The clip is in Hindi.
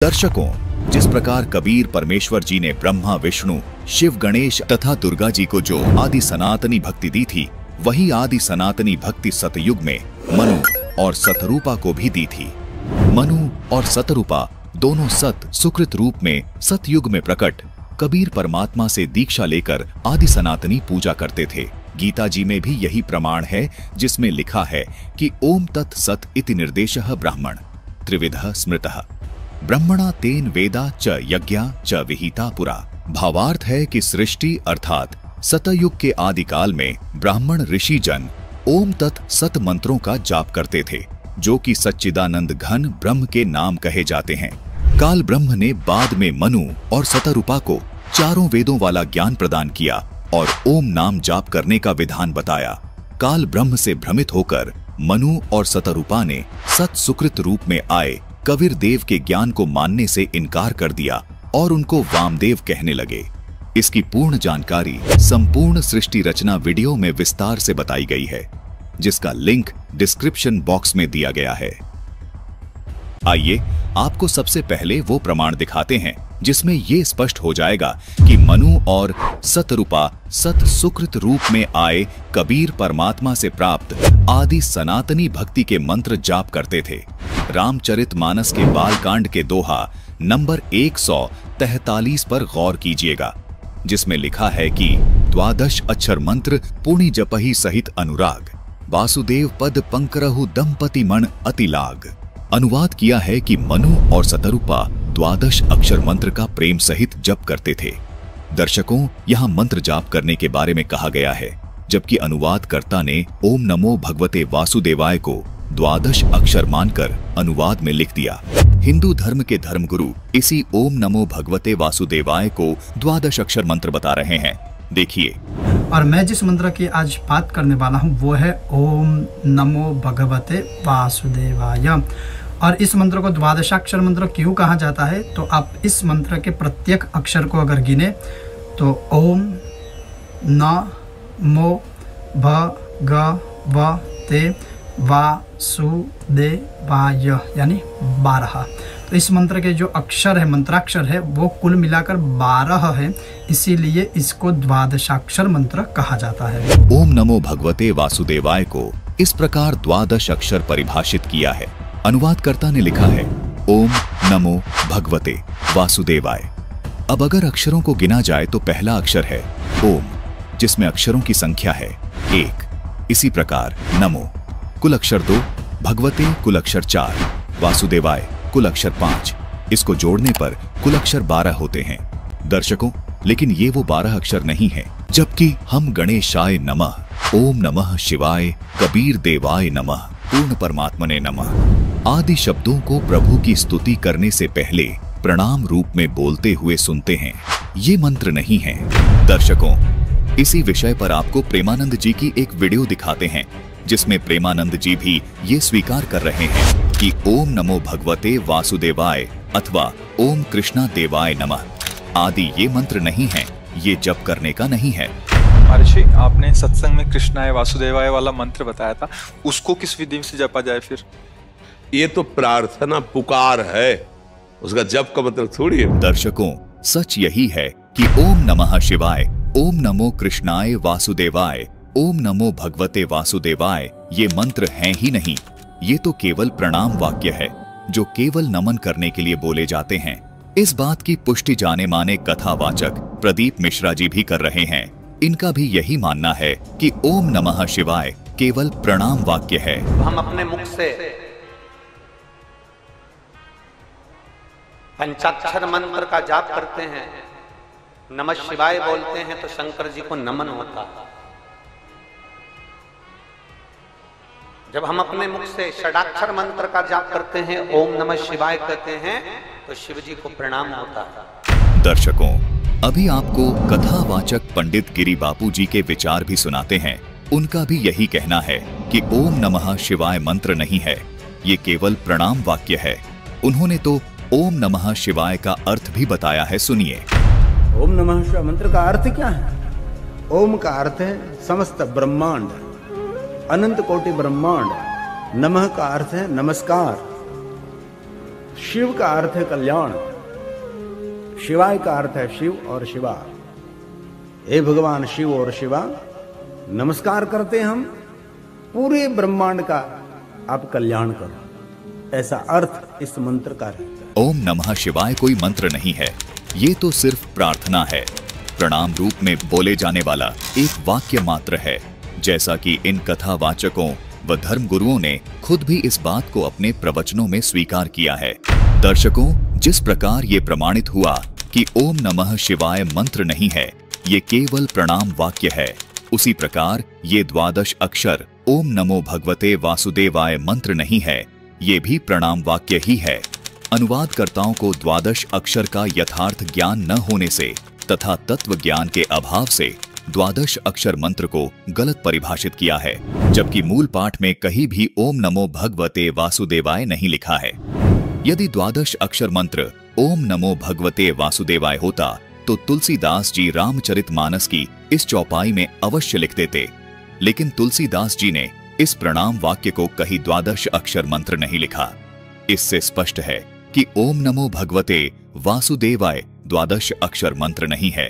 दर्शकों, जिस प्रकार कबीर परमेश्वर जी ने ब्रह्मा, विष्णु, शिव, गणेश तथा दुर्गा जी को जो आदि सनातनी भक्ति दी थी, वही आदि सनातनी भक्ति सतयुग में मनु और सतरूपा को भी दी थी। मनु और सतरूपा दोनों सत सुकृत रूप में सतयुग में प्रकट कबीर परमात्मा से दीक्षा लेकर आदि सनातनी पूजा करते थे। गीता जी में भी यही प्रमाण है, जिसमें लिखा है कि ओम तत् सत इति निर्देशः ब्राह्मण त्रिविधः स्मृतः ब्रह्मणा तेन वेदा च यज्ञा च विहिता पुरा। भावार्थ है कि सृष्टि अर्थात सतयुग के आदिकाल में ब्राह्मण ऋषि जन ओम तत् सत मंत्रों का जाप करते थे, जो कि सच्चिदानंद घन ब्रह्म के नाम कहे जाते हैं। काल ब्रह्म ने बाद में मनु और सतरूपा को चारों वेदों वाला ज्ञान प्रदान किया और ओम नाम जाप करने का विधान बताया। काल ब्रह्म से भ्रमित होकर मनु और सतरूपा ने सत सुकृत रूप में आए कबीर देव के ज्ञान को मानने से इनकार कर दिया और उनको वामदेव कहने लगे। इसकी पूर्ण जानकारी संपूर्ण सृष्टि रचना वीडियो में विस्तार से बताई गई है, जिसका लिंक डिस्क्रिप्शन बॉक्स में दिया गया है। आइए आपको सबसे पहले वो प्रमाण दिखाते हैं जिसमें ये स्पष्ट हो जाएगा कि मनु और सतरूपा सत सुकृत रूप में आए कबीर परमात्मा से प्राप्त आदि सनातनी भक्ति के मंत्र जाप करते थे। रामचरितमानस के बालकांड के दोहा नंबर 143 पर गौर कीजिएगा, जिसमें लिखा है कि 12 अक्षर मंत्र पुण्य जपहि सहित अनुराग वासुदेव पद पंकरहु दंपति मण अति लाग। अनुवाद किया है कि मनु और सतरूपा 12 अक्षर मंत्र का प्रेम सहित जप करते थे। दर्शकों, यहाँ मंत्र जाप करने के बारे में कहा गया है, जबकि अनुवादकर्ता ने ओम नमो भगवते वासुदेवाय को 12 अक्षर मानकर अनुवाद में लिख दिया। हिंदू धर्म के धर्मगुरु इसी ओम नमो भगवते वासुदेवाय को 12 अक्षर मंत्र बता रहे हैं। देखिए। और मैं जिस मंत्र की आज बात करने वाला हूँ वो है ओम नमो भगवते वासुदेवाय। और इस मंत्र को 12 अक्षर मंत्र क्यों कहा जाता है, तो आप इस मंत्र के प्रत्येक अक्षर को अगर गिने तो ओम नमो भगवते वासुदेवाय यानी 12। तो इस मंत्र के जो अक्षर है, मंत्राक्षर है, वो कुल मिलाकर 12 है, इसीलिए इसको 12 मंत्र कहा जाता है। ओम नमो भगवते वासुदेवाय को इस प्रकार 12 अक्षर परिभाषित किया है। अनुवादकर्ता ने लिखा है ओम नमो भगवते वासुदेवाय। अब अगर अक्षरों को गिना जाए तो पहला अक्षर है ओम, जिसमें अक्षरों की संख्या है 1। इसी प्रकार नमो कुल अक्षर 2, भगवते कुल अक्षर 4, वासुदेवाय कुल अक्षर 5। इसको जोड़ने पर कुल अक्षर 12 होते हैं। दर्शकों, लेकिन ये वो 12 अक्षर नहीं है, जबकि हम गणेशाय नमः, ओम नमः शिवाय, कबीर देवाय नमः, पूर्ण परमात्मने नमः आदि शब्दों को प्रभु की स्तुति करने से पहले प्रणाम रूप में बोलते हुए सुनते हैं। ये मंत्र नहीं है। दर्शकों, इसी विषय पर आपको प्रेमानंद जी की एक वीडियो दिखाते हैं, जिसमें प्रेमानंद जी भी ये स्वीकार कर रहे हैं कि ओम नमो भगवते वासुदेवाय अथवा ओम कृष्णा देवाय नमः आदि ये मंत्र नहीं है, ये जप करने का नहीं है। महर्षि, आपने सत्संग में कृष्णाय वासुदेवाय वाला मंत्र बताया था, उसको किस विधि से जपा जाए फिर? ये तो प्रार्थना पुकार है, उसका जप का मतलब थोड़ी है। दर्शकों, सच यही है कि ओम नमः शिवाय, ओम नमो कृष्णाय वासुदेवाय, ओम नमो भगवते वासुदेवाय ये मंत्र हैं ही नहीं। ये तो केवल प्रणाम वाक्य है, जो केवल नमन करने के लिए बोले जाते हैं। इस बात की पुष्टि जाने माने कथावाचक प्रदीप मिश्रा जी भी कर रहे हैं। इनका भी यही मानना है कि ओम नमः शिवाय केवल प्रणाम वाक्य है। हम अपने मुख से पंचाक्षर मंत्र का जाप करते हैं, नमः शिवाय बोलते हैं तो शंकर जी को नमन होता है। जब हम अपने मुख से षडाक्षर मंत्र का जाप करते हैं, ओम नमः शिवाय कहते हैं, तो शिव जी को प्रणाम होता है। दर्शकों, अभी आपको कथावाचक पंडित गिरी बापू जी के विचार भी सुनाते हैं। उनका भी यही कहना है कि ओम नमः शिवाय मंत्र नहीं है, ये केवल प्रणाम वाक्य है। उन्होंने तो ओम नमः शिवाय का अर्थ भी बताया है, सुनिए। ओम नमः शिवाय मंत्र का अर्थ क्या है? ओम का अर्थ है समस्त ब्रह्मांड, अनंत कोटि ब्रह्मांड। नमः का अर्थ है नमस्कार। शिव का अर्थ है कल्याण, शिवाय का अर्थ है शिव और शिवा। हे भगवान शिव और शिवा, नमस्कार करते हम, पूरे ब्रह्मांड का आप कल्याण करो, ऐसा अर्थ इस मंत्र का है। ओम नमः शिवाय कोई मंत्र नहीं है, ये तो सिर्फ प्रार्थना है, प्रणाम रूप में बोले जाने वाला एक वाक्य मात्र है, जैसा कि इन कथावाचकों व धर्म गुरुओं ने खुद भी इस बात को अपने प्रवचनों में स्वीकार किया है। दर्शकों, जिस प्रकार ये प्रमाणित हुआ कि ओम नमः शिवाय मंत्र नहीं है, ये केवल प्रणाम वाक्य है, उसी प्रकार ये 12 अक्षर ओम नमो भगवते वासुदेवाय मंत्र नहीं है, ये भी प्रणाम वाक्य ही है। अनुवादकर्ताओं को 12 अक्षर का यथार्थ ज्ञान न होने से तथा तत्व ज्ञान के अभाव से 12 अक्षर मंत्र को गलत परिभाषित किया है, जबकि मूल पाठ में कहीं भी ओम नमो भगवते वासुदेवाय नहीं लिखा है। यदि 12 अक्षर मंत्र ओम नमो भगवते वासुदेवाय होता तो तुलसीदास जी रामचरितमानस की इस चौपाई में अवश्य लिख देते, लेकिन तुलसीदास जी ने इस प्रणाम वाक्य को कहीं 12 अक्षर मंत्र नहीं लिखा। इससे स्पष्ट है कि ओम नमो भगवते वासुदेवाय 12 अक्षर मंत्र नहीं है।